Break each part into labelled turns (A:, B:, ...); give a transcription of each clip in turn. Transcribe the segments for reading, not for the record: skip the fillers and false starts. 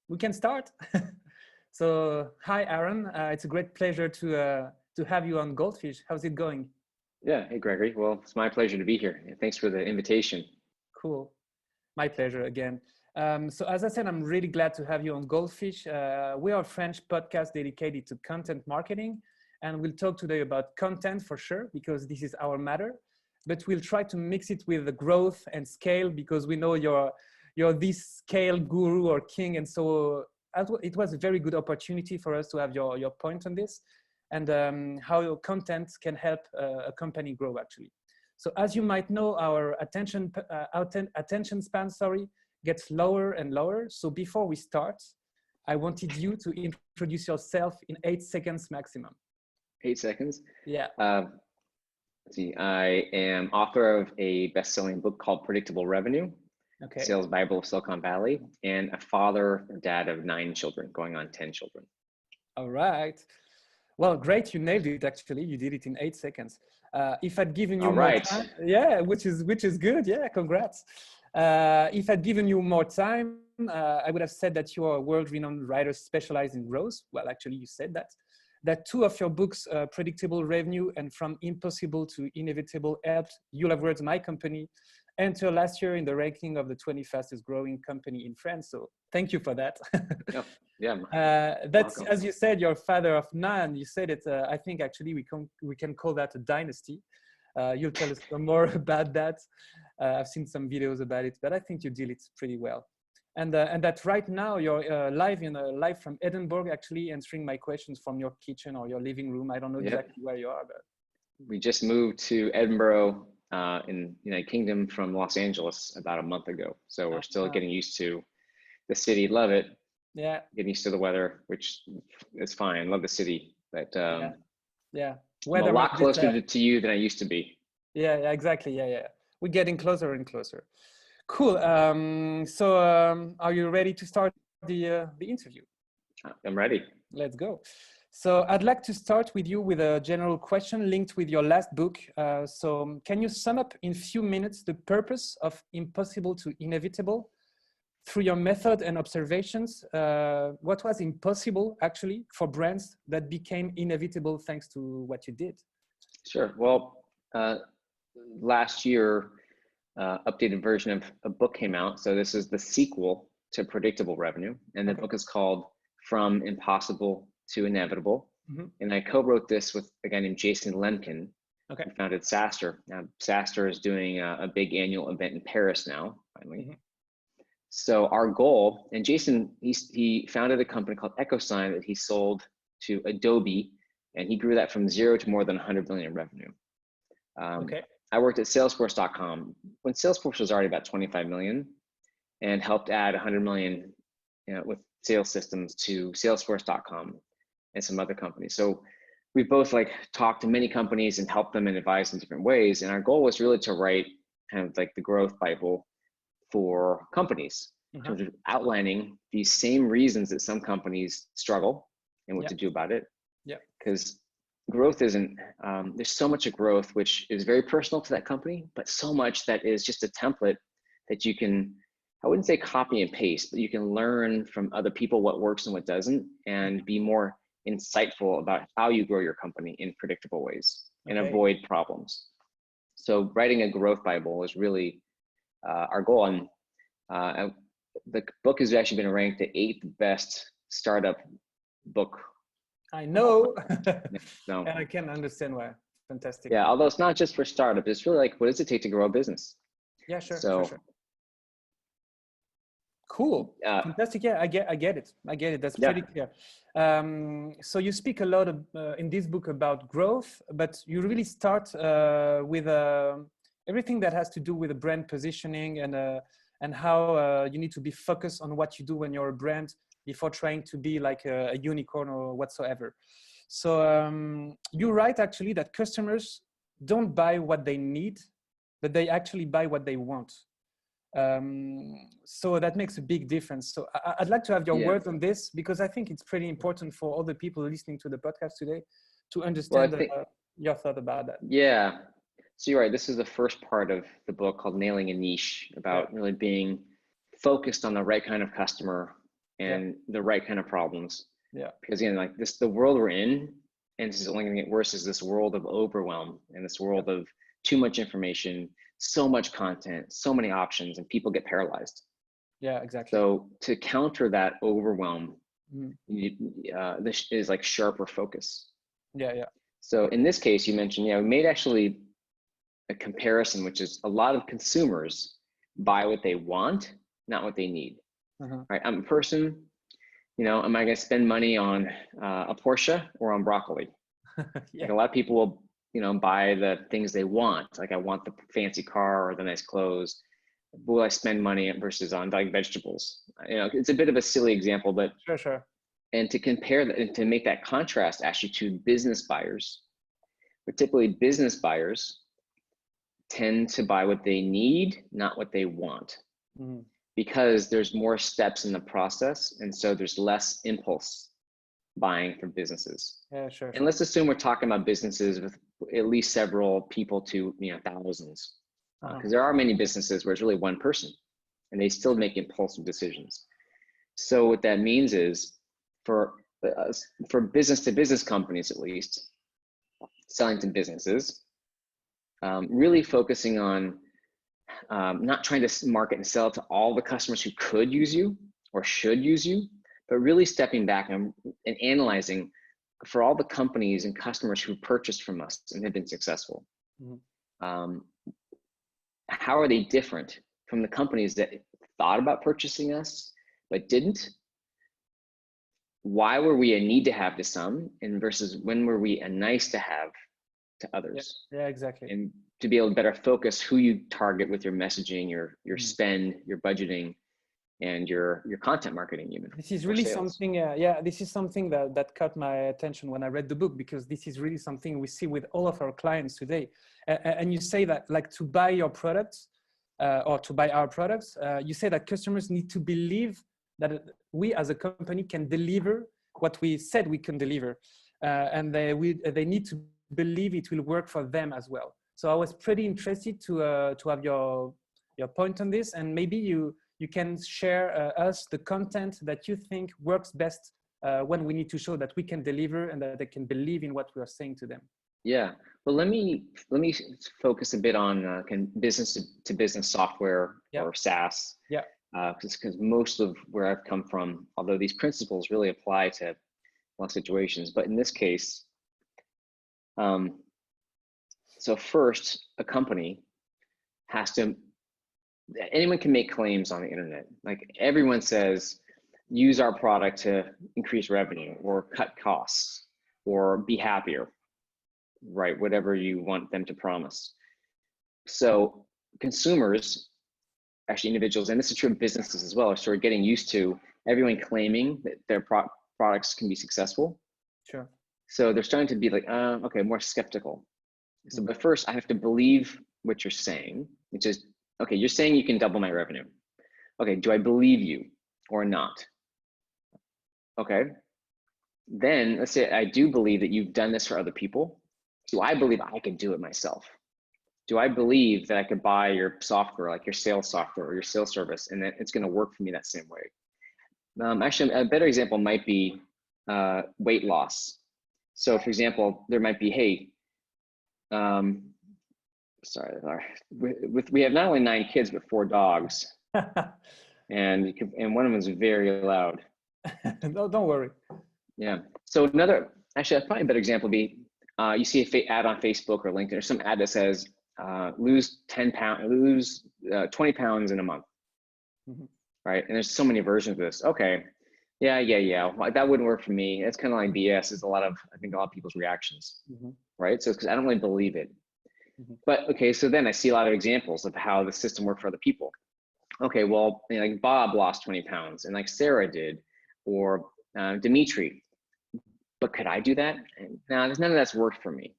A: we can start. So, hi, Aaron. It's a great pleasure to have you on Goldfish. How's it going?
B: Yeah, hey Gregory. Well, it's my pleasure to be here. And thanks for the invitation.
A: Cool. My pleasure again. So, as I said, I'm really glad to have you on Goldfish. We are a French podcast dedicated to content marketing, and we'll talk today about content for sure, because this is our matter. But we'll try to mix it with the growth and scale, because we know you're this scale guru or king, and so it was a very good opportunity for us to have your point on this, and how your content can help a company grow actually. So as you might know, our attention span, gets lower and lower. So before we start, I wanted you to introduce yourself in 8 seconds maximum.
B: 8 seconds?
A: Yeah.
B: Let's see. I am author of a best-selling book called Predictable Revenue,
A: Okay.
B: Sales Bible of Silicon Valley, and a father and dad of 9 children, going on 10 children.
A: All right. Well, great. You nailed it. Actually, you did it in 8 seconds. If I'd given you more time, yeah, which is good. Yeah, congrats. If I'd given you more time, I would have said that you are a world-renowned writer specialized in growth. Well, actually, you said that. That 2 of your books, Predictable Revenue and From Impossible to Inevitable, helped You Love Words, my company, enter last year in the ranking of the 20 fastest growing company in France. So thank you for that.
B: Yeah.
A: That's, as you said, you're father of 9. You said it. I think actually we can call that a dynasty. You'll tell us some more about that. I've seen some videos about it, but I think you did it pretty well. And that right now you're live from Edinburgh, actually answering my questions from your kitchen or your living room. I don't know exactly where you are, but
B: we just moved to Edinburgh in the United Kingdom from Los Angeles about a month ago. So we're still getting used to the city. Love it.
A: Yeah.
B: Getting used to the weather, which is fine. Love the city, but
A: yeah.
B: I'm a lot closer to you than I used to be.
A: Yeah, exactly. Yeah. We're getting closer and closer. Cool. So are you ready to start the interview?
B: I'm ready.
A: Let's go. So I'd like to start with you with a general question linked with your last book. So can you sum up in a few minutes the purpose of Impossible to Inevitable through your method and observations? What was impossible actually for brands that became inevitable thanks to what you did?
B: Sure. Well, last year, updated version of a book came out. So this is the sequel to Predictable Revenue. And the book is called From Impossible to Inevitable. And I co-wrote this with a guy named Jason Lemkin, who founded SaaStr. Now, SaaStr is doing a big annual event in Paris now, finally. So our goal, and Jason, he founded a company called EchoSign that he sold to Adobe, and he grew that from 0 to more than 100 million in revenue. I worked at Salesforce.com when Salesforce was already about 25 million, and helped add 100 million with sales systems to Salesforce.com and some other companies. So we both talked to many companies and helped them and advised in different ways. And our goal was really to write kind of the growth Bible for companies, in terms of outlining these same reasons that some companies struggle and what to do about it. Because growth isn't, there's so much of growth, which is very personal to that company, but so much that is just a template that you can, I wouldn't say copy and paste, but you can learn from other people what works and what doesn't, and be more insightful about how you grow your company in predictable ways and avoid problems. So writing a growth Bible is really our goal. And the book has actually been ranked the 8th best startup book.
A: I know. And I can understand why. Fantastic.
B: Yeah, although it's not just for startups, it's really what does it take to grow a business?
A: Yeah, sure.
B: So,
A: sure. Cool. Fantastic. Yeah, I get it. That's pretty clear. So you speak a lot in this book about growth, but you really start with everything that has to do with the brand positioning and how you need to be focused on what you do when you're a brand before trying to be like a unicorn or whatsoever. So you write actually that customers don't buy what they need, but they actually buy what they want. So that makes a big difference. So I'd like to have your words on this, because I think it's pretty important for all the people listening to the podcast today to understand your thought about that.
B: Yeah. So you're right. This is the first part of the book called Nailing a Niche, about really being focused on the right kind of customer and the right kind of problems.
A: Yeah.
B: Because again, like this, the world we're in, and this is only going to get worse, is this world of overwhelm and this world of too much information, so much content, so many options, and people get paralyzed.
A: Yeah, exactly.
B: So to counter that overwhelm,
A: Mm-hmm.
B: this is like sharper focus.
A: Yeah, yeah.
B: So in this case, you mentioned, we made actually a comparison, which is a lot of consumers buy what they want, not what they need. Right? I'm a person, am I going to spend money on a Porsche or on broccoli? Like a lot of people will, buy the things they want. Like I want the fancy car or the nice clothes. Will I spend money versus on like vegetables? It's a bit of a silly example, but
A: sure.
B: And to compare that and to make that contrast actually to business buyers, particularly business buyers tend to buy what they need, not what they want, because there's more steps in the process. And so there's less impulse buying for businesses.
A: Yeah, sure.
B: And let's assume we're talking about businesses with at least several people to thousands, because there are many businesses where it's really one person and they still make impulsive decisions. So what that means is for business to business companies, at least selling to businesses, really focusing on not trying to market and sell to all the customers who could use you or should use you, but really stepping back and analyzing for all the companies and customers who purchased from us and have been successful. How are they different from the companies that thought about purchasing us but didn't? Why were we a need to have to some, and versus when were we a nice to have to others?
A: Yeah, exactly.
B: And to be able to better focus who you target with your messaging, your spend, your budgeting, and your content marketing even.
A: This is really something, this is something that caught my attention when I read the book, because this is really something we see with all of our clients today. And you say that like to buy your products or to buy our products, you say that customers need to believe that we as a company can deliver what we said we can deliver. And they need to believe it will work for them as well. So I was pretty interested to have your point on this, and maybe you can share us the content that you think works best when we need to show that we can deliver and that they can believe in what we are saying to them.
B: Yeah, well, let me focus a bit on business to business software or SaaS.
A: Yeah.
B: Because most of where I've come from, although these principles really apply to a lot of situations, but in this case, so first, a company has to, anyone can make claims on the internet. Like everyone says, use our product to increase revenue or cut costs or be happier, right? Whatever you want them to promise. So consumers, actually individuals, and this is true of businesses as well, are sort of getting used to everyone claiming that their products can be successful.
A: Sure.
B: So they're starting to be like, okay, more skeptical. So, but first I have to believe what you're saying, which is, okay, you're saying you can double my revenue. Okay, do I believe you or not? Okay, then let's say I do believe that you've done this for other people. Do I believe I could do it myself? Do I believe that I could buy your software, like your sales software or your sales service, and that it's going to work for me that same way? Actually, a better example might be weight loss. So for example, there might be, hey, we have not only 9 kids, but 4 dogs. and one of them is very loud.
A: No, don't worry.
B: Yeah. So actually, probably a better example would be, you see an ad on Facebook or LinkedIn or some ad that says, lose 20 pounds in a month. Right? And there's so many versions of this. Okay. Yeah. Well, that wouldn't work for me. It's kind of like BS. Is I think a lot of people's reactions. Right? So it's because I don't really believe it. But okay, so then I see a lot of examples of how the system worked for other people. Okay, well, like Bob lost 20 pounds and like Sarah did, or Dimitri. But could I do that? No, none of that's worked for me.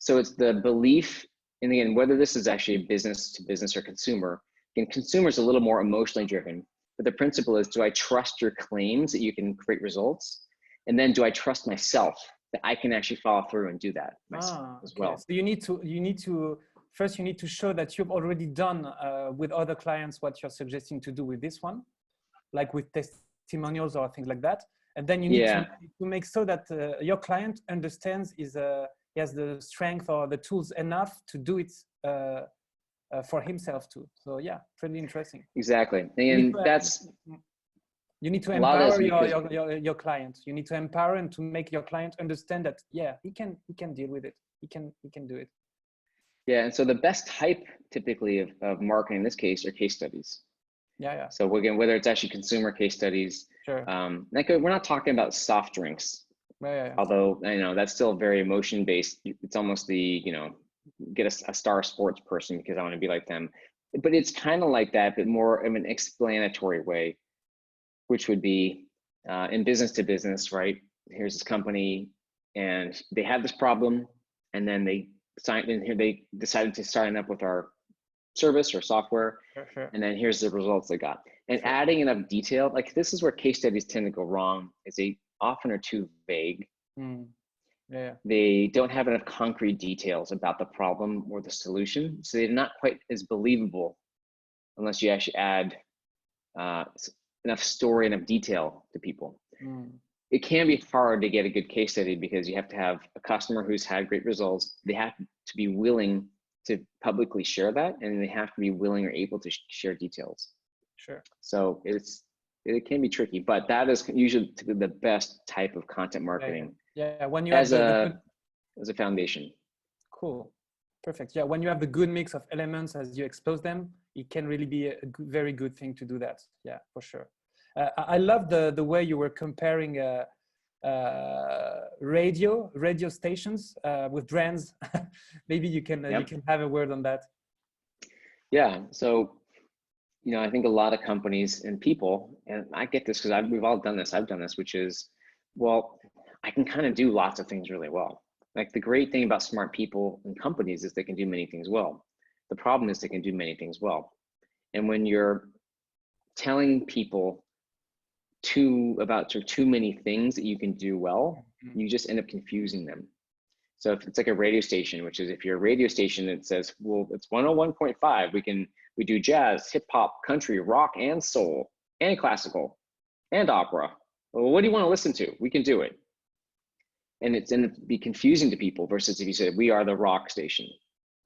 B: So it's the belief, and again, whether this is actually business to business or consumer, and consumer is a little more emotionally driven, but the principle is, do I trust your claims that you can create results? And then do I trust myself that I can actually follow through and do that myself as well?
A: So you need to first you need to show that you've already done with other clients what you're suggesting to do with this one, like with testimonials testimonials or things like that. And then you need to make so that your client understands he has the strength or the tools enough to do it for himself too. So yeah, pretty interesting.
B: Exactly. And
A: you need to empower your client. You need to empower and to make your client understand that, yeah, he can deal with it. He can do it.
B: Yeah. And so the best type typically of marketing in this case are case studies.
A: Yeah.
B: So again, whether it's actually consumer case studies,
A: sure.
B: Like we're not talking about soft drinks, although that's still very emotion based. It's almost the get a star sports person because I want to be like them, but it's kind of like that, but more of an explanatory way, which would be in business to business, right? Here's this company, and they have this problem, and then they decided to sign up with our service or software,
A: sure.
B: And then here's the results they got. And adding enough detail, like this is where case studies tend to go wrong, is they often are too vague. They don't have enough concrete details about the problem or the solution, so they're not quite as believable unless you actually add enough story, enough detail to people. It can be hard to get a good case study because you have to have a customer who's had great results. They have to be willing to publicly share that, and they have to be willing or able to share details.
A: Sure.
B: So it can be tricky, but that is usually the best type of content marketing.
A: Yeah. When you
B: as a foundation.
A: Cool. Perfect. Yeah. When you have the good mix of elements as you expose them, it can really be a very good thing to do that. Yeah, for sure. I love the way you were comparing radio stations with brands. Maybe you can have a word on that.
B: Yeah. So, I think a lot of companies and people, and I get this because we've all done this. I've done this, which is, well, I can kind of do lots of things really well. Like the great thing about smart people and companies is they can do many things well. The problem is they can do many things well. And when you're telling people too many things that you can do well, you just end up confusing them. So if it's like a radio station, which is if you're a radio station that says, well, it's 101.5, we do jazz, hip hop, country, rock, and soul, and classical, and opera. Well, what do you want to listen to? We can do it. And it's going to be confusing to people versus if you said, we are the rock station,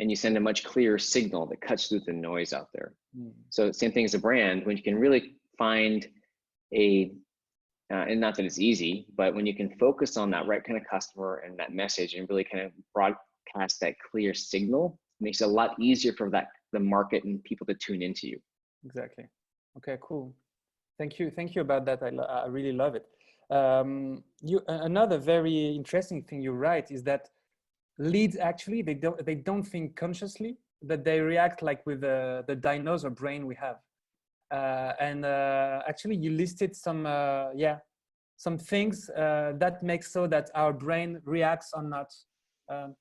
B: and you send a much clearer signal that cuts through the noise out there. So same thing as a brand, when you can really find and not that it's easy, but when you can focus on that right kind of customer and that message and really kind of broadcast that clear signal, it makes it a lot easier for the market and people to tune into you.
A: Exactly. Okay, cool. Thank you about that. I really love it. Another very interesting thing you write is that leads actually they don't think consciously, that they react like with the dinosaur brain we have. Actually you listed some things that make so that our brain reacts or not.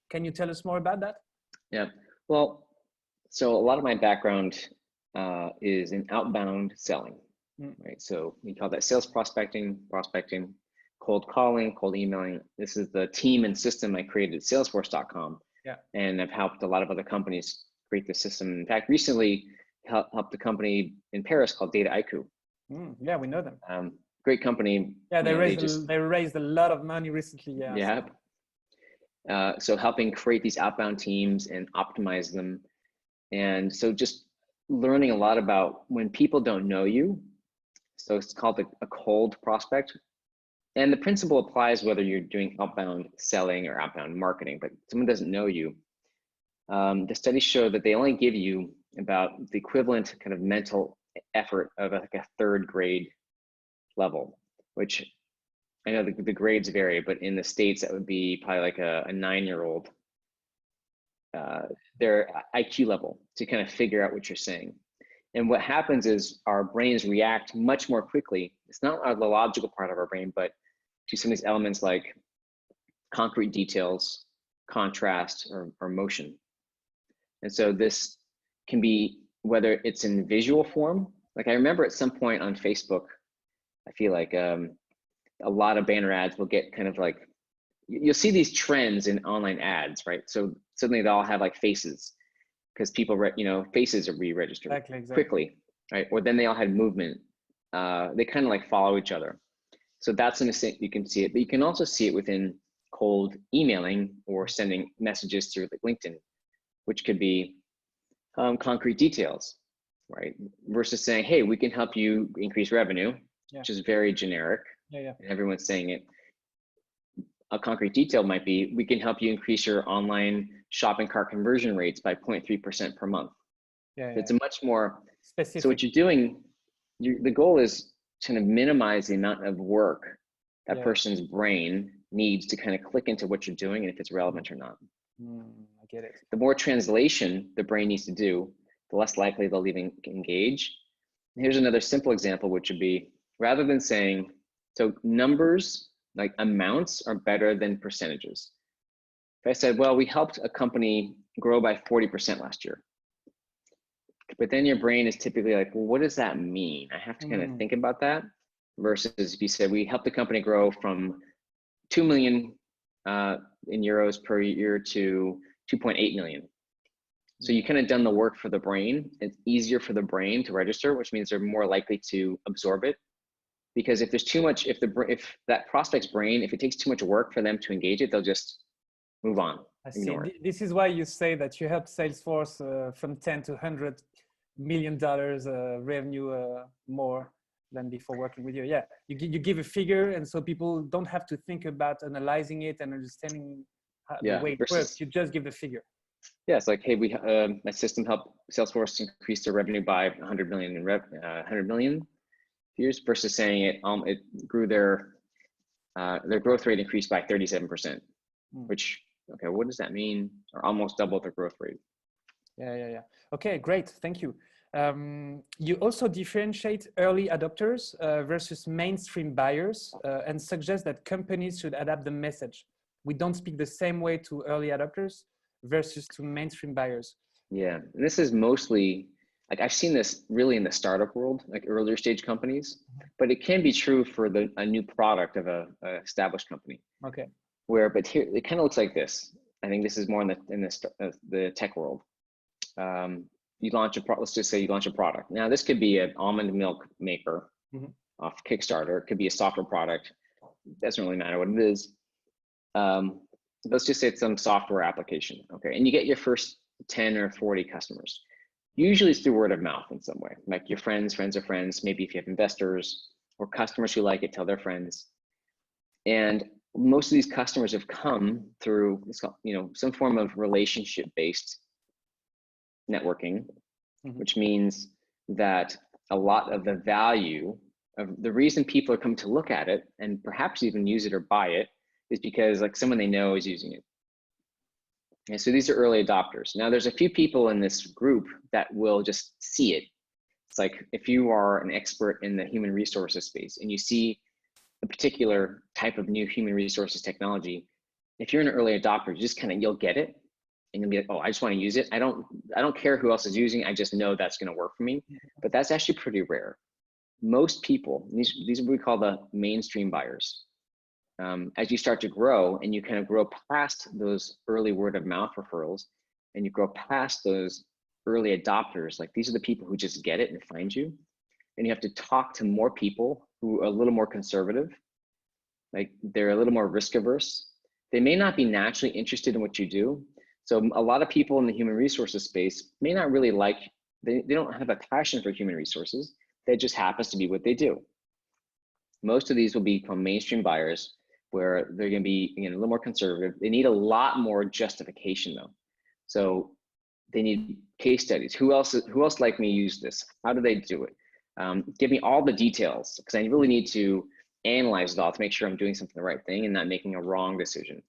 A: Can you tell us more about that?
B: Yeah, well, so a lot of my background is in outbound selling, right? So we call that sales prospecting, cold calling, cold emailing. This is the team and system I created at salesforce.com.
A: Yeah.
B: And I've helped a lot of other companies create this system. In fact, recently helped a company in Paris called Data IQ.
A: Yeah, we know them.
B: Great company.
A: Yeah, they raised a lot of money recently. Yeah.
B: Yeah. So helping create these outbound teams and optimize them. And so just learning a lot about when people don't know you. So it's called a cold prospect. And the principle applies whether you're doing outbound selling or outbound marketing, but someone doesn't know you. The studies show that they only give you about the equivalent kind of mental effort of like a third grade level, which I know the grades vary, but in the States, that would be probably like a 9-year-old, their IQ level to kind of figure out what you're saying. And what happens is our brains react much more quickly. It's not the logical part of our brain, but to some of these elements like concrete details, contrast, or motion. And so this can be, whether it's in visual form, like I remember at some point on Facebook, I feel like a lot of banner ads will get kind of like, you'll see these trends in online ads, right? So suddenly they all have like faces because people, faces are re-registered
A: exactly.
B: quickly, right? Or then they all had movement they kind of like follow each other. So that's in a sense you can see it, but you can also see it within cold emailing or sending messages through like LinkedIn, which could be concrete details, right? Versus saying, hey, we can help you increase revenue, which is very generic. And everyone's saying it. A concrete detail might be, we can help you increase your online shopping cart conversion rates by 0.3% per month. It's a much more specific. So what you're doing, the goal is to kind of minimize the amount of work that person's brain needs to kind of click into what you're doing and if it's relevant or not.
A: I get it.
B: The more translation the brain needs to do, the less likely they'll even engage. Here's another simple example, which would be, rather than saying, so numbers, like amounts are better than percentages. If I said, well, we helped a company grow by 40% last year. But then your brain is typically like, well, what does that mean? I have to kind of think about that. Versus if you said, we helped the company grow from 2 million in euros per year to 2.8 million. So you kind of done the work for the brain. It's easier for the brain to register, which means they're more likely to absorb it. Because if there's too much, if that prospect's brain, if it takes too much work for them to engage it, they'll just move on.
A: I see. This is why you say that you help Salesforce from 10 to $100 million revenue more than before working with you. Yeah, you give a figure, and so people don't have to think about analyzing it and understanding how, the way it works. You just give the figure. Yeah,
B: it's like, hey, my system helped Salesforce increase their revenue by 100 million in 100 million years, versus saying it grew their growth rate increased by 37%, which, okay, what does that mean? Or almost double their growth rate.
A: Yeah. Okay, great, thank you. You also differentiate early adopters versus mainstream buyers and suggest that companies should adapt the message. We don't speak the same way to early adopters versus to mainstream buyers. Yeah, and this is mostly, like I've seen this really in the startup world, like earlier stage companies, but it can be true for a new product of a established company. Okay. But here, it kind of looks like this. I think this is more in the tech world. You launch let's just say you launch a product. Now this could be an almond milk maker off Kickstarter. It could be a software product. It doesn't really matter what it is. Let's just say it's some software application. Okay, and you get your first 10 or 40 customers. Usually it's through word of mouth in some way, like your friends of friends, maybe if you have investors or customers who like it, tell their friends. And most of these customers have come through, some form of relationship-based networking, which means that a lot of the value of the reason people are coming to look at it and perhaps even use it or buy it is because like someone they know is using it. And so these are early adopters. Now there's a few people in this group that will just see it. It's like if you are an expert in the human resources space and you see a particular type of new human resources technology, if you're an early adopter, you just you'll get it and you'll be like, oh, I just want to use it. I don't care who else is using it. I just know that's going to work for me. But that's actually pretty rare. Most people, these are what we call the mainstream buyers. As you start to grow and you kind of grow past those early word of mouth referrals and you grow past those early adopters, like these are the people who just get it and find you. And you have to talk to more people who are a little more conservative, like they're a little more risk averse. They may not be naturally interested in what you do. So a lot of people in the human resources space may not really they don't have a passion for human resources. That just happens to be what they do. Most of these will become mainstream buyers where they're going to be a little more conservative. They need a lot more justification though. So they need case studies. Who else like me use this? How do they do it? Give me all the details because I really need to analyze it all to make sure I'm doing something the right thing and not making a wrong decision.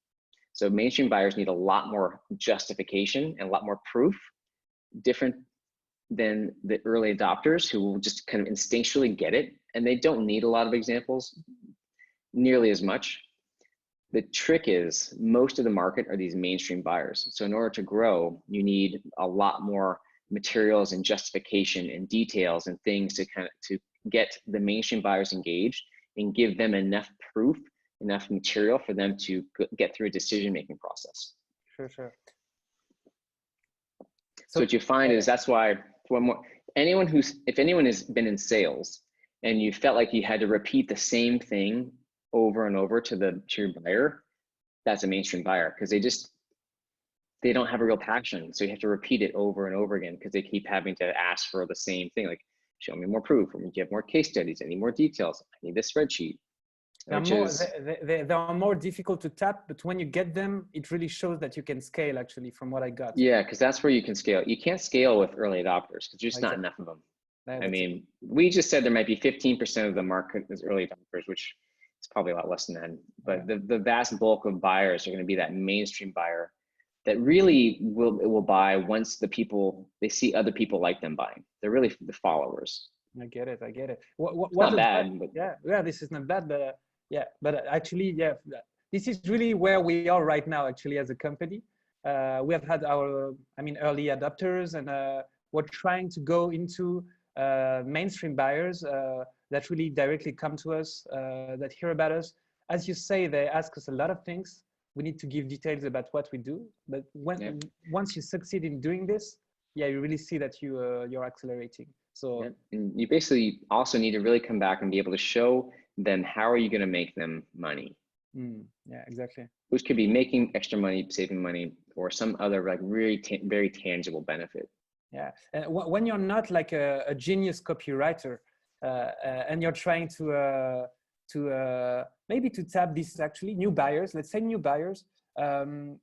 A: So mainstream buyers need a lot more justification and a lot more proof, different than the early adopters who will just kind of instinctually get it. And they don't need a lot of examples nearly as much. The trick is most of the market are these mainstream buyers. So in order to grow, you need a lot more materials and justification and details and things to get the mainstream buyers engaged and give them enough proof, enough material for them to get through a decision-making process. Sure. So what you find is that's why if anyone has been in sales
B: and you felt like you had to repeat the same thing over and over to your buyer, that's a mainstream buyer, because they don't have a real passion. So you have to repeat it over and over again because they keep having to ask for the same thing. Like, show me more proof, or give more case studies, I need more details, I need this spreadsheet.
A: They are more difficult to tap, but when you get them, it really shows that you can scale, actually, from what I got.
B: Yeah, because that's where you can scale. You can't scale with early adopters because there's just not enough of them. I mean, we just said there might be 15% of the market is early adopters, which is probably a lot less than that. But the vast bulk of buyers are going to be that mainstream buyer that really will buy once they see other people like them buying. They're really the followers.
A: I get it.
B: It's not bad, but
A: yeah, this is not bad, but but actually, this is really where we are right now, actually, as a company. We have had our, early adopters, and we're trying to go into mainstream buyers that really directly come to us, that hear about us. As you say, they ask us a lot of things. We need to give details about what we do. But once you succeed in doing this, you really see that you're accelerating. So
B: and you basically also need to really come back and be able to show them how are you going to make them money.
A: Yeah, exactly.
B: Which could be making extra money, saving money, or some other like really very tangible benefit.
A: Yeah, and when you're not like a genius copywriter, and you're trying to maybe to tap these actually new buyers, let's say new buyers,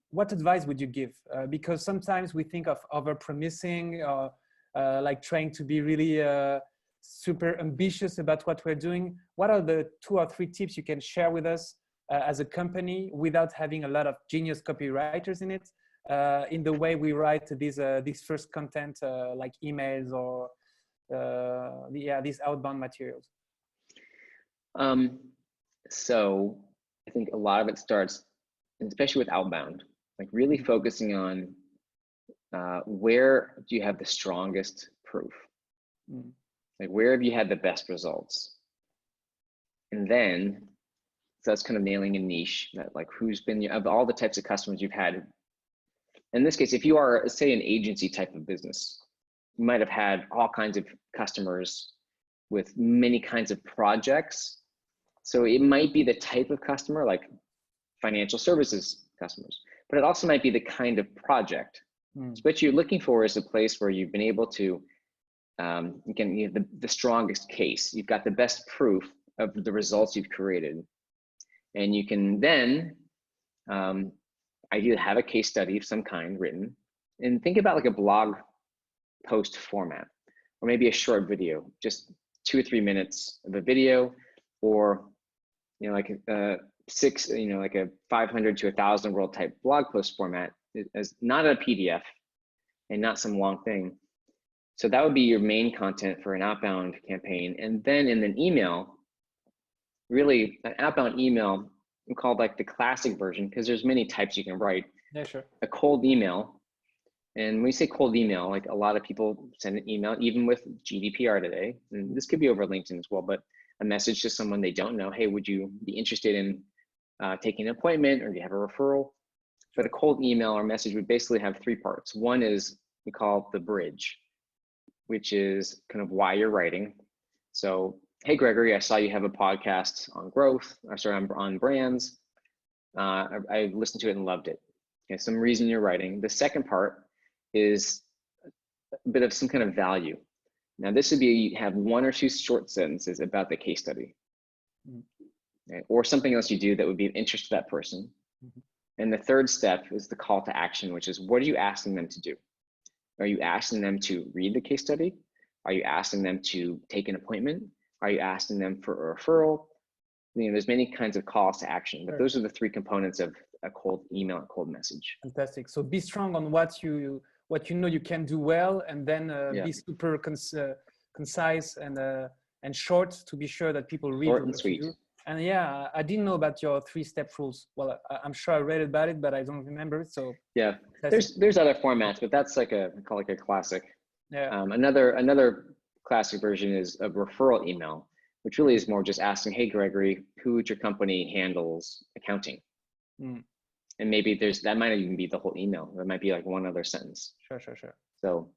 A: what advice would you give? Because sometimes we think of over-promising, or like trying to be really super ambitious about what we're doing. What are the 2 or 3 tips you can share with us as a company without having a lot of genius copywriters in it, in the way we write these first content, like emails or these outbound materials?
B: So I think a lot of it starts, especially with outbound, like really focusing on where do you have the strongest proof? Like, where have you had the best results? And then, so that's kind of nailing a niche, that like who's been, of all the types of customers you've had. In this case, if you are, say, an agency type of business, you might have had all kinds of customers with many kinds of projects. So it might be the type of customer, like financial services customers, but it also might be the kind of project. So what you're looking for is a place where you've been able to, you have the strongest case. You've got the best proof of the results you've created. And you can then ideally have a case study of some kind written, and think about like a blog post format, or maybe a short video, just 2 or 3 minutes of a video, or like a 500 to 1,000 word type blog post format, as not a PDF and not some long thing. So that would be your main content for an outbound campaign. And then in an email, really an outbound email, we call like the classic version, because there's many types you can write.
A: Yeah, sure.
B: A cold email. And when we say cold email, like a lot of people send an email, even with GDPR today, and this could be over LinkedIn as well, but a message to someone they don't know, hey, would you be interested in taking an appointment, or do you have a referral? But a cold email or message would basically have 3 parts. One is, we call the bridge, which is kind of why you're writing. So, hey, Gregory, I saw you have a podcast on growth, or sorry, on brands. I listened to it and loved it. Okay, some reason you're writing. The second part is a bit of some kind of value. Now, this would be, you have 1 or 2 short sentences about the case study, okay, or something else you do that would be of interest to that person. And the third step is the call to action, which is, what are you asking them to do? Are you asking them to read the case study? Are you asking them to take an appointment? Are you asking them for a referral? There's many kinds of calls to action, but those are the 3 components of a cold email, a cold message.
A: Fantastic. So be strong on what you know you can do well, and then be super concise and short, to be sure that people read
B: short and sweet.
A: You do. And yeah, I didn't know about your 3-step rules. Well, I'm sure I read about it, but I don't remember it. So
B: yeah, there's other formats, but that's like I call it a classic.
A: Yeah.
B: Another classic version is a referral email, which really is more just asking, hey, Gregory, who at your company handles accounting? And maybe that might not even be the whole email. There might be like 1 other sentence.
A: Sure.
B: So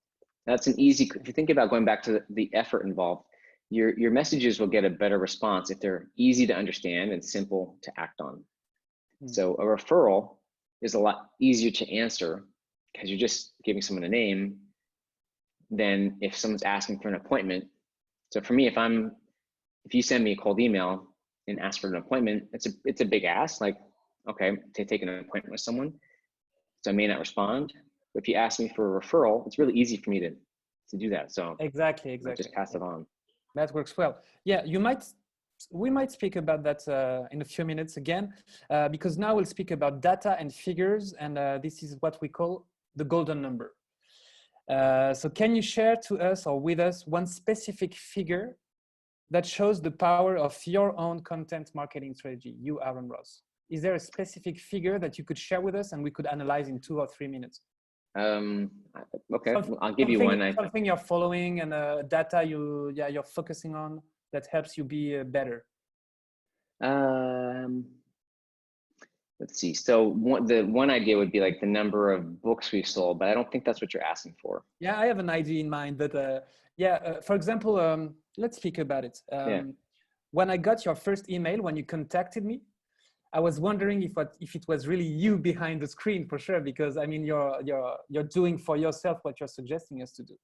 B: that's an easy, if you think about going back to the effort involved, your messages will get a better response if they're easy to understand and simple to act on. So a referral is a lot easier to answer because you're just giving someone a name than if someone's asking for an appointment. So for me, if you send me a cold email and ask for an appointment, it's a big ask. Like, okay, to take an appointment with someone, so I may not respond. But if you ask me for a referral, it's really easy for me to do that. So
A: Exactly.
B: I just pass it on.
A: That works well. Yeah, we might speak about that in a few minutes again, because now we'll speak about data and figures, and this is what we call the golden number. So can you share to us or with us one specific figure that shows the power of your own content marketing strategy, you, Aaron Ross? Is there a specific figure that you could share with us and we could analyze in 2 or 3 minutes?
B: Okay, I'll give you one.
A: Something you're following and data you're focusing on that helps you be better.
B: Let's see. So the one idea would be like the number of books we've sold, but I don't think that's what you're asking for.
A: Yeah, I have an idea in mind, but for example, let's speak about it. When I got your first email, when you contacted me, I was wondering if it was really you behind the screen, for sure, because I mean you're doing for yourself what you're suggesting us to do.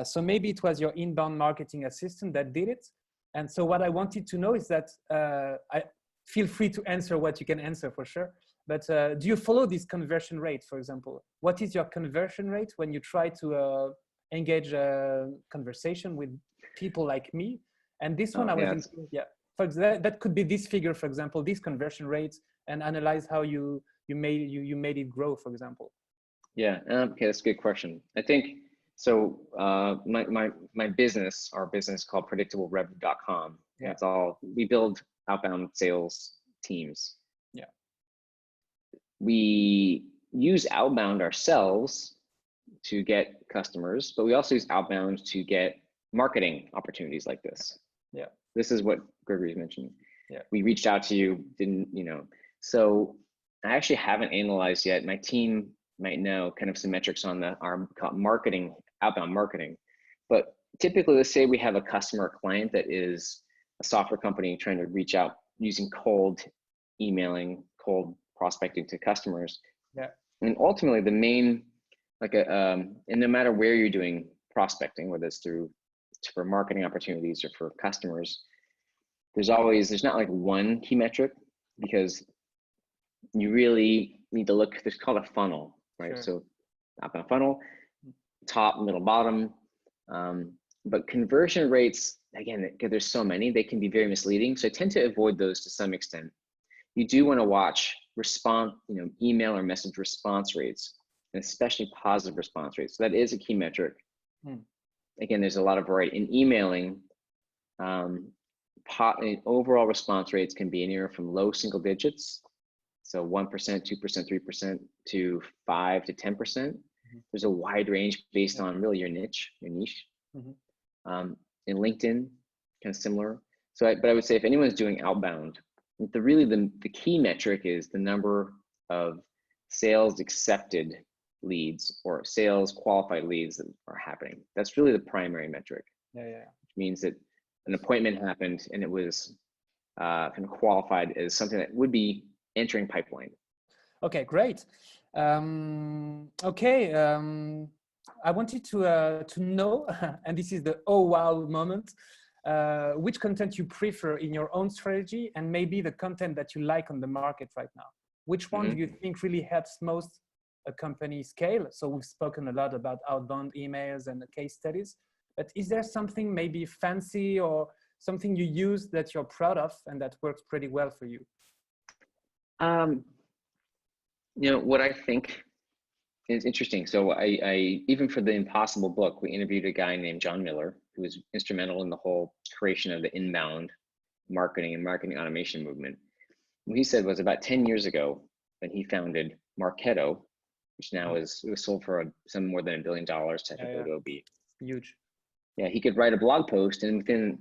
A: So maybe it was your inbound marketing assistant that did it. And so what I wanted to know is that I feel free to answer what you can answer, for sure. But do you follow this conversion rate, for example? What is your conversion rate when you try to engage a conversation with people like me? And this one, for example, that could be this figure, for example, this conversion rates, and analyze how you made it grow, for example.
B: Yeah, okay, that's a good question. I think so. My business, our business called predictablerevenue.com. Yeah, it's all, we build outbound sales teams.
A: Yeah,
B: we use outbound ourselves to get customers, but we also use outbound to get marketing opportunities like this.
A: Yeah,
B: this is what Gregory's mentioned.
A: Yeah,
B: we reached out to you, didn't, so I actually haven't analyzed yet. My team might know kind of some metrics on our marketing, outbound marketing, but typically, let's say we have a customer or client that is a software company trying to reach out using cold emailing, cold prospecting to customers.
A: Yeah,
B: and ultimately the main, and no matter where you're doing prospecting, whether it's for marketing opportunities or for customers, there's not like one key metric, because you really need to look, it's called a funnel, right? Sure. So outbound funnel, top, middle, bottom. But conversion rates, again, because there's so many, they can be very misleading. So I tend to avoid those to some extent. You do want to watch email or message response rates, and especially positive response rates. So that is a key metric. Again, there's a lot of variety in emailing. Overall response rates can be anywhere from low single digits, so 1%, 2%, 3%, to 5 to 10%. There's a wide range based on really your niche. In LinkedIn, kind of similar. But I would say if anyone's doing outbound, the key metric is the number of sales accepted leads or sales qualified leads that are happening. That's really the primary metric.
A: Yeah.
B: Which means that an appointment happened and it was kind of qualified as something that would be entering pipeline. Okay,
A: great. I wanted to know, and this is the oh wow moment, which content you prefer in your own strategy, and maybe the content that you like on the market right now. Which one do you think really helps most a company scale? So we've spoken a lot about outbound emails and the case studies, but is there something maybe fancy or something you use that you're proud of and that works pretty well for you?
B: What I think is interesting. So I even for the Impossible book, we interviewed a guy named John Miller, who was instrumental in the whole creation of the inbound marketing and marketing automation movement. What he said was about 10 years ago when he founded Marketo, which now it was sold for some more than $1 billion to Adobe.
A: Huge.
B: Yeah, he could write a blog post and within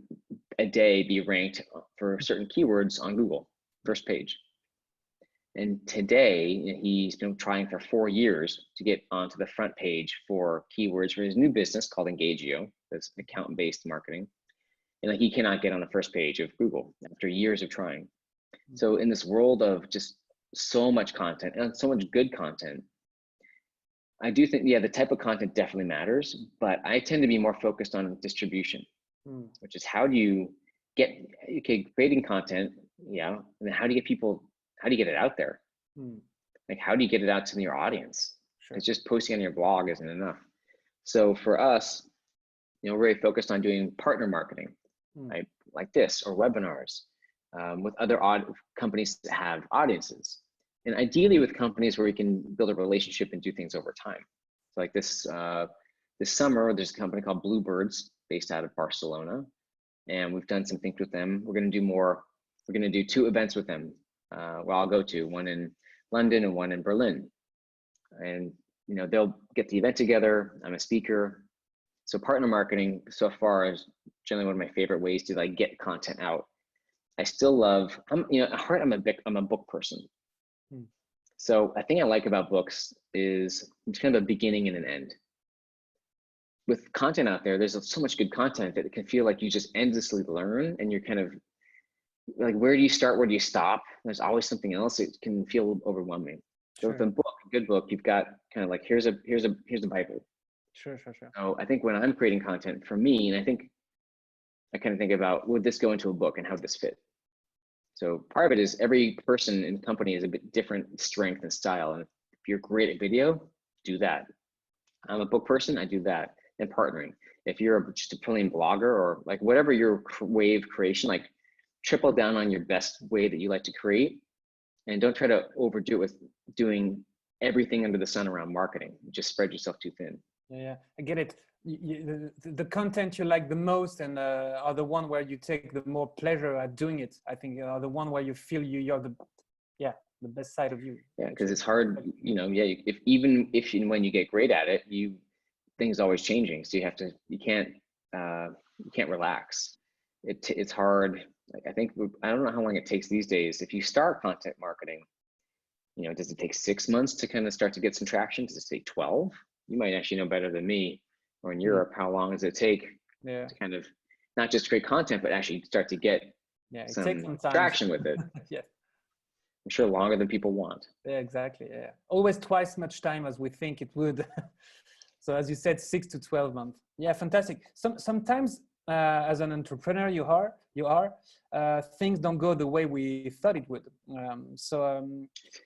B: a day be ranked for certain keywords on Google, first page. And today, he's been trying for 4 years to get onto the front page for keywords for his new business called Engagio. That's account-based marketing. and like he cannot get on the first page of Google after years of trying. So in this world of just so much content and so much good content, I do think, yeah, the type of content definitely matters, but I tend to be more focused on distribution, which is how do you get, okay, creating content, yeah, and then how do you get people, how do you get it out there? Like, how do you get it out to your audience?
A: Sure.
B: It's just posting on your blog isn't enough. So for us, you know, we're very focused on doing partner marketing, right? Like this, or webinars with other companies that have audiences. And ideally with companies where we can build a relationship and do things over time. So like this summer, there's a company called Bluebirds based out of Barcelona. And we've done some things with them. We're going to do more. We're going to do 2 events with them. Where I'll go to, one in London and one in Berlin. And, you know, they'll get the event together. I'm a speaker. So partner marketing so far is generally one of my favorite ways to like get content out. I still love, you know, at heart, I'm a book person. So I think I like about books is it's kind of a beginning and an end. With content out there, there's so much good content that it can feel like you just endlessly learn, and you're kind of like, where do you start? Where do you stop? There's always something else. It can feel overwhelming. So with a book, a good book, you've got kind of like, here's the Bible.
A: Sure.
B: So I think when I'm creating content for me, and I kind of think about, would this go into a book and how would this fit? So part of it is every person in the company is a bit different strength and style. And if you're great at video, do that. I'm a book person, I do that. And partnering. If you're just a plain blogger or like whatever your way of creation, like triple down on your best way that you like to create, and don't try to overdo it with doing everything under the sun around marketing. Just spread yourself too thin.
A: Yeah, I get it. The content you like the most and are the one where you take the more pleasure at doing it. I think are the one where you feel you're the best side of you.
B: Yeah, because it's hard, you know. Yeah, if and when you get great at it, things always changing. So you can't relax. It's hard. Like I don't know how long it takes these days. If you start content marketing, you know, does it take 6 months to kind of start to get some traction? Does it take 12? You might actually know better than me. Or in Europe, how long does it take to kind of not just create content, but actually start to get some traction with it?
A: Yeah.
B: I'm sure longer than people want.
A: Yeah, exactly. Yeah. Always twice much time as we think it would. So as you said, 6 to 12 months. Yeah, fantastic. Sometimes as an entrepreneur, you are things don't go the way we thought it would.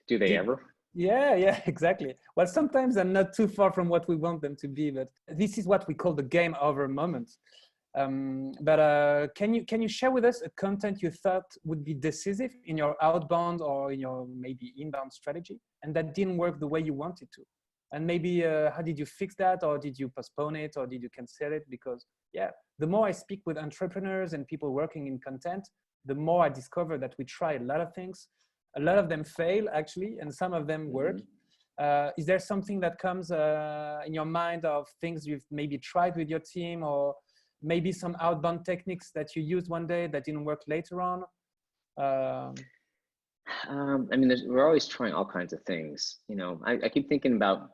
B: Do they ever?
A: Yeah, exactly. Well, sometimes they're not too far from what we want them to be, but this is what we call the game over moment. Can you share with us a content you thought would be decisive in your outbound or in your maybe inbound strategy, and that didn't work the way you wanted to? And maybe how did you fix that, or did you postpone it, or did you cancel it? Because the more I speak with entrepreneurs and people working in content, the more I discover that we try a lot of things. A lot of them fail actually, and some of them work. Is there something that comes in your mind of things you've maybe tried with your team, or maybe some outbound techniques that you used one day that didn't work later on?
B: I mean, we're always trying all kinds of things. You know, I keep thinking about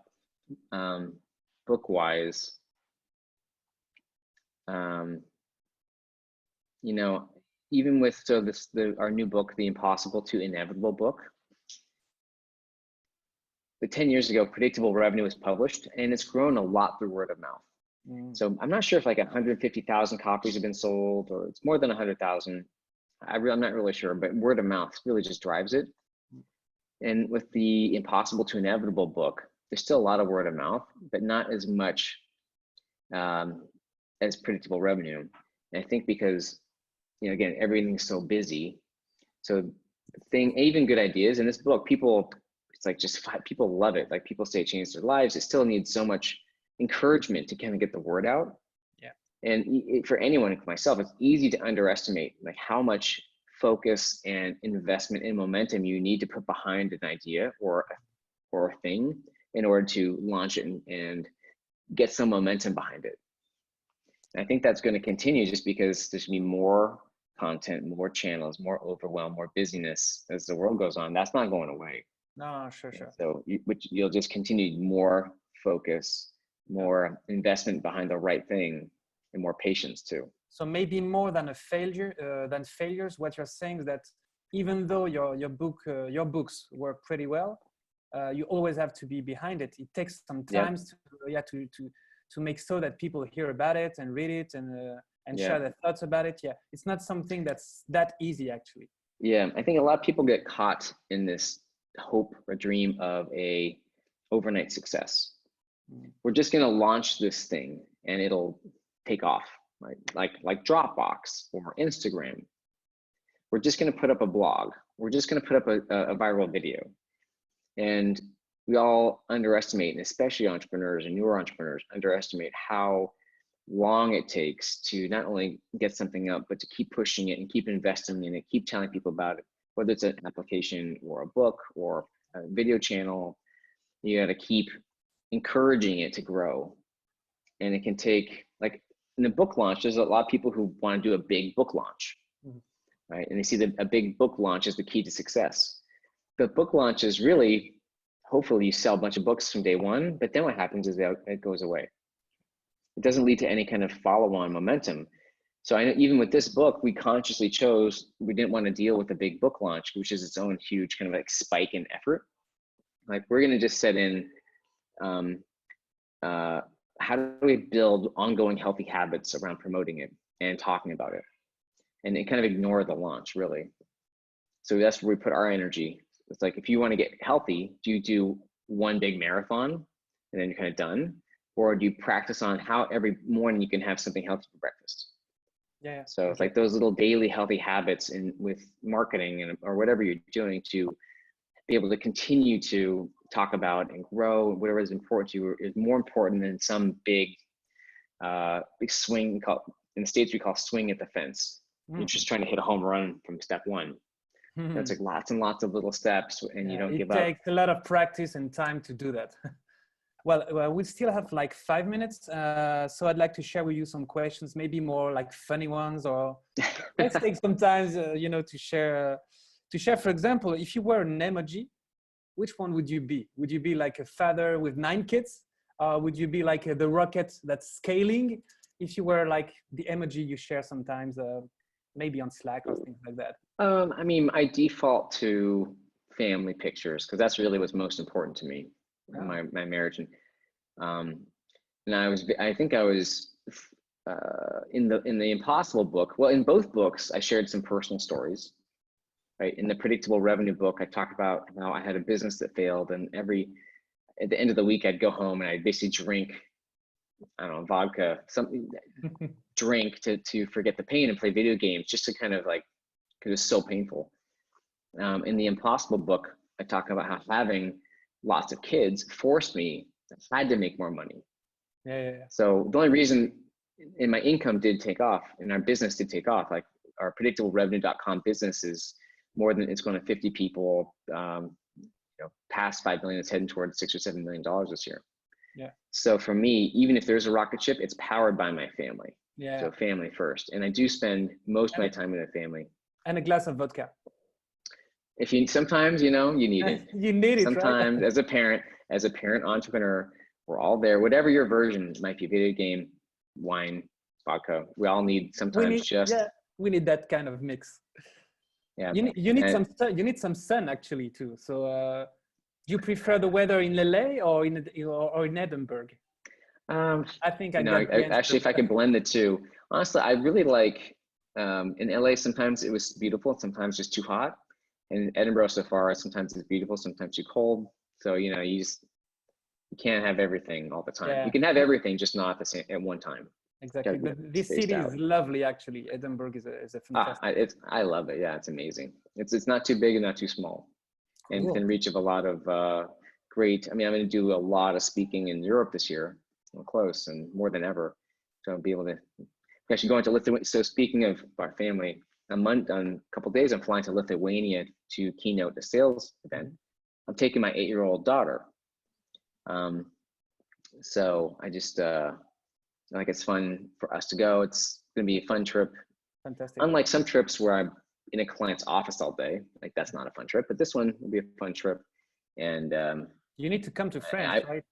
B: book-wise. You know, even with our new book, The Impossible to Inevitable book. But 10 years ago, Predictable Revenue was published, and it's grown a lot through word of mouth. So I'm not sure if like 150,000 copies have been sold, or it's more than 100,000. I'm not really sure, but word of mouth really just drives it. And with the Impossible to Inevitable book, there's still a lot of word of mouth, but not as much as Predictable Revenue. And I think because, you know, again, everything's so busy. So even good ideas in this book, it's like people love it. Like people say it changed their lives. It still needs so much encouragement to kind of get the word out. Yeah. And for anyone, like myself, it's easy to underestimate like how much focus and investment and momentum you need to put behind an idea or a thing in order to launch it and get some momentum behind it. And I think that's going to continue just because there's going to be more content, more channels, more overwhelm, more busyness as the world goes on. That's not going away.
A: No, sure.
B: So you'll just continue more focus, more investment behind the right thing. and more patience too.
A: So maybe more than a failure, than failures, what you're saying is that even though your books work pretty well, you always have to be behind it. It takes some time to make so that people hear about it and read it and share their thoughts about it. Yeah, it's not something that's that easy actually.
B: Yeah, I think a lot of people get caught in this hope or dream of a overnight success. We're just going to launch this thing and it'll take off, right? Like Dropbox or Instagram. We're just going to put up a blog. We're just going to put up a viral video. And we all underestimate, and especially entrepreneurs and newer entrepreneurs, underestimate how long it takes to not only get something up, but to keep pushing it and keep investing in it, keep telling people about it, whether it's an application or a book or a video channel. You got to keep encouraging it to grow. And it can take, like in the book launch, there's a lot of people who want to do a big book launch, right? And they see that a big book launch is the key to success. The book launch is really, hopefully you sell a bunch of books from day one, but then what happens is that it goes away. It doesn't lead to any kind of follow-on momentum. So I know even with this book, we consciously chose, we didn't want to deal with a big book launch, which is its own huge kind of like spike in effort. Like we're going to just set in, how do we build ongoing healthy habits around promoting it and talking about it, and then kind of ignore the launch really. So that's where we put our energy. It's like, if you want to get healthy, do you do one big marathon and then you're kind of done? Or do you practice on how every morning you can have something healthy for breakfast?
A: Yeah.
B: So it's like those little daily healthy habits with marketing and or whatever you're doing to be able to continue to talk about and grow whatever is important to you is more important than some big swing. In the States we call swing at the fence. You're just trying to hit a home run from step one. It's like lots and lots of little steps, and you don't give up.
A: It takes a lot of practice and time to do that. Well, we still have like 5 minutes, so I'd like to share with you some questions, maybe more like funny ones, or let's take some time, to share. For example, if you were an emoji, which one would you be? Would you be like a father with 9 kids? Would you be like the rocket that's scaling? If you were like the emoji you share sometimes, maybe on Slack or things like that.
B: I mean, I default to family pictures because that's really what's most important to me in my marriage. And I think I was in the Impossible book. Well, in both books, I shared some personal stories. Right. In the Predictable Revenue book, I talked about how I had a business that failed, and at the end of the week, I'd go home and I'd basically drink, I don't know, vodka, something, drink to forget the pain and play video games just to kind of like, because it was so painful. In the Impossible book, I talk about how having lots of kids forced me, I had to make more money.
A: Yeah.
B: So the only reason, and my income did take off and our business did take off, like our predictablerevenue.com business is more than, it's going to 50 people, past 5 million, it's heading towards $6 or $7 million this year.
A: Yeah.
B: So for me, even if there's a rocket ship, it's powered by my family.
A: Yeah.
B: So family first. And I do spend most of my time with my family.
A: And a glass of vodka.
B: Sometimes, you need it.
A: You need it,
B: sometimes,
A: right?
B: as a parent entrepreneur, we're all there. Whatever your version might be, video game, wine, vodka. We all need sometimes
A: we need that kind of mix.
B: Yeah.
A: You need some sun. You need some sun actually too. So, do you prefer the weather in LA or in Edinburgh? I think
B: actually, if I could blend the two, honestly, I really like. In LA, sometimes it was beautiful, sometimes just too hot. And in Edinburgh so far, sometimes it's beautiful, sometimes too cold. So you can't have everything all the time.
A: Yeah.
B: You can have everything, just not at one time.
A: Exactly. But this city is lovely, actually. Edinburgh is a fantastic.
B: I love it. Yeah, it's amazing. It's not too big and not too small, and within reach of a lot of great. I mean, I'm going to do a lot of speaking in Europe this year. I'm close and more than ever. So I'll be able to actually go into Lithuania. So speaking of our family, on a couple of days, I'm flying to Lithuania to keynote a sales event. I'm taking my 8-year-old daughter. So I just like, it's fun for us to go. It's going to be a fun trip.
A: Fantastic.
B: Unlike some trips where I'm in a client's office all day, like that's not a fun trip, but this one will be a fun trip. And
A: you need to come to France, right?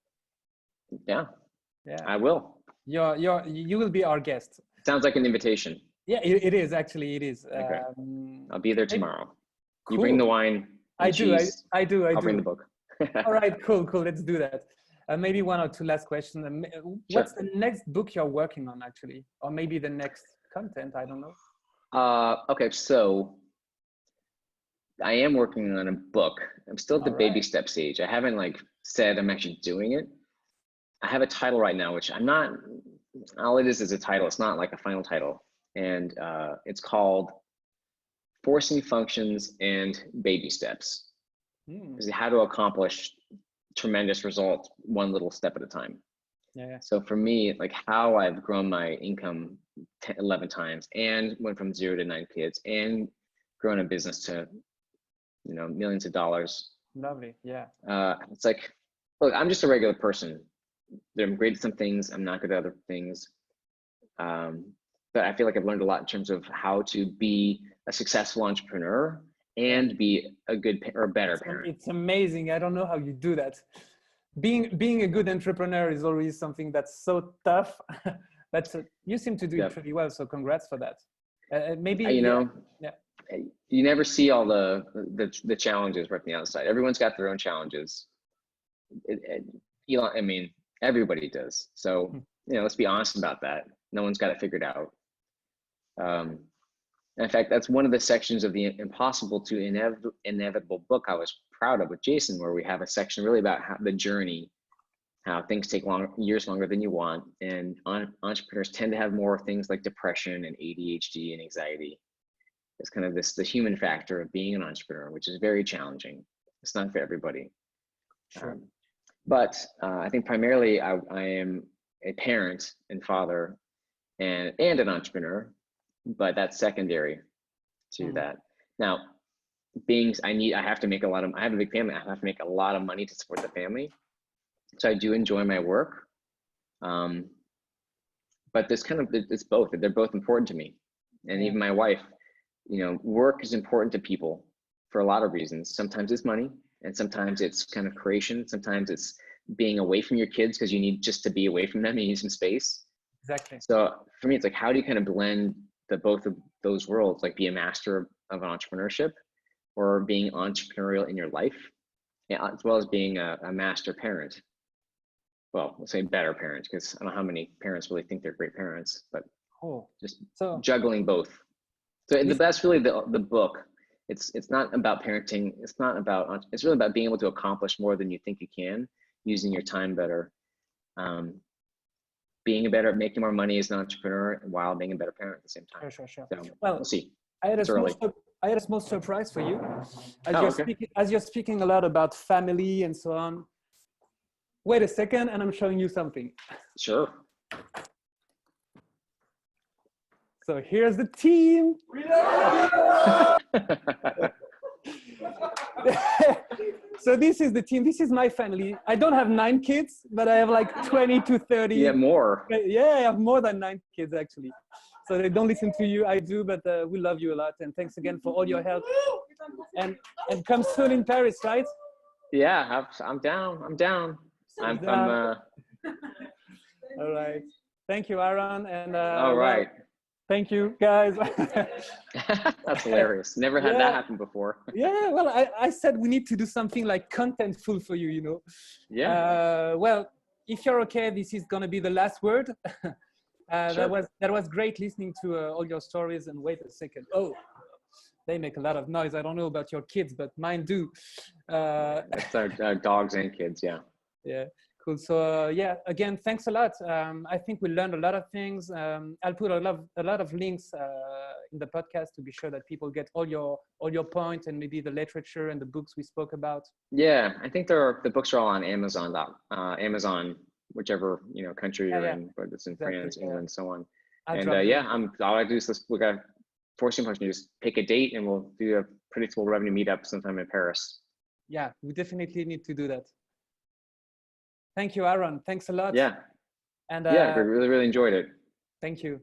B: Yeah, I will.
A: You will be our guest.
B: Sounds like an invitation.
A: Yeah, it is actually. It is.
B: Okay. I'll be there tomorrow.
A: Cool.
B: You bring the wine.
A: I do.
B: I'll bring the book.
A: All right, cool. Let's do that. Maybe one or two last questions. What's the next book you're working on, actually, or maybe the next content? I don't know.
B: Okay, so I am working on a book. I'm still at the baby step stage. I haven't said I'm actually doing it. I have a title right now, which I'm not. All it is a title. It's not like a final title, and it's called "Forcing Functions and Baby Steps." How to accomplish tremendous results one little step at a time.
A: Yeah.
B: So for me, how I've grown my income 11 times and went from 0 to 9 kids and grown a business to, millions of dollars.
A: Lovely. Yeah.
B: It's look, I'm just a regular person. I'm great at some things. I'm not good at other things. But I feel like I've learned a lot in terms of how to be a successful entrepreneur and be a good or a better parent.
A: It's amazing. I don't know how you do that. Being a good entrepreneur is always something that's so tough. You seem to do it pretty well. So congrats for that. Maybe
B: you never see all the challenges right from the outside. Everyone's got their own challenges. Everybody does. So let's be honest about that. No one's got it figured out. In fact, that's one of the sections of the Impossible to Inevitable book I was proud of with Jason, where we have a section really about the journey, how things take years longer than you want. And entrepreneurs tend to have more things like depression and ADHD and anxiety. It's kind of the human factor of being an entrepreneur, which is very challenging. It's not for everybody.
A: Sure.
B: But I think primarily I am a parent and father and an entrepreneur, but that's secondary to that. Now, I have to make I have a big family. I have to make a lot of money to support the family. So I do enjoy my work. But it's both. They're both important to me. And even my wife, work is important to people for a lot of reasons. Sometimes it's money, and sometimes it's kind of creation. Sometimes it's being away from your kids because you need just to be away from them and need some space.
A: Exactly.
B: So for me, it's how do you kind of blend both of those worlds, be a master of entrepreneurship or being entrepreneurial in your life, as well as being a master parent. Well, let's say better parent, because I don't know how many parents really think they're great parents, but just juggling both. So that's really the book. It's not about parenting. It's really about being able to accomplish more than you think you can, using your time better, making more money as an entrepreneur while being a better parent at the same time.
A: Sure.
B: So,
A: well,
B: we'll see.
A: I had a small surprise for you. As you're speaking a lot about family and so on. Wait a second, and I'm showing you something.
B: Sure.
A: So here's the team. So this is the team. This is my family. I don't have 9 kids, but I have 20 to 30.
B: Yeah, more.
A: Yeah, I have more than 9 kids actually. So they don't listen to you. I do, but we love you a lot. And thanks again for all your help. And come soon in Paris, right?
B: Yeah, I'm down. I'm
A: All right. Thank you, Aaron. And
B: all right.
A: Thank you, guys.
B: That's hilarious. Never had that happen before.
A: Yeah, well, I said we need to do something contentful for you,
B: Yeah.
A: Well, if you're okay, this is going to be the last word.
B: Sure.
A: That was great listening to all your stories. And wait a second. Oh, they make a lot of noise. I don't know about your kids, but mine do.
B: That's our dogs and kids, yeah.
A: Yeah. Cool. So again, thanks a lot. I think we learned a lot of things. I'll put a lot of links in the podcast to be sure that people get all your points and maybe the literature and the books we spoke about.
B: Yeah, I think the books are all on Amazon. Amazon, whichever country you're in, but it's in France, England, and so on. All I do is we got forcing function. You just pick a date and we'll do a predictable revenue meetup sometime in Paris.
A: Yeah, we definitely need to do that. Thank you, Aaron. Thanks a lot.
B: Yeah. And we really, really enjoyed it.
A: Thank you.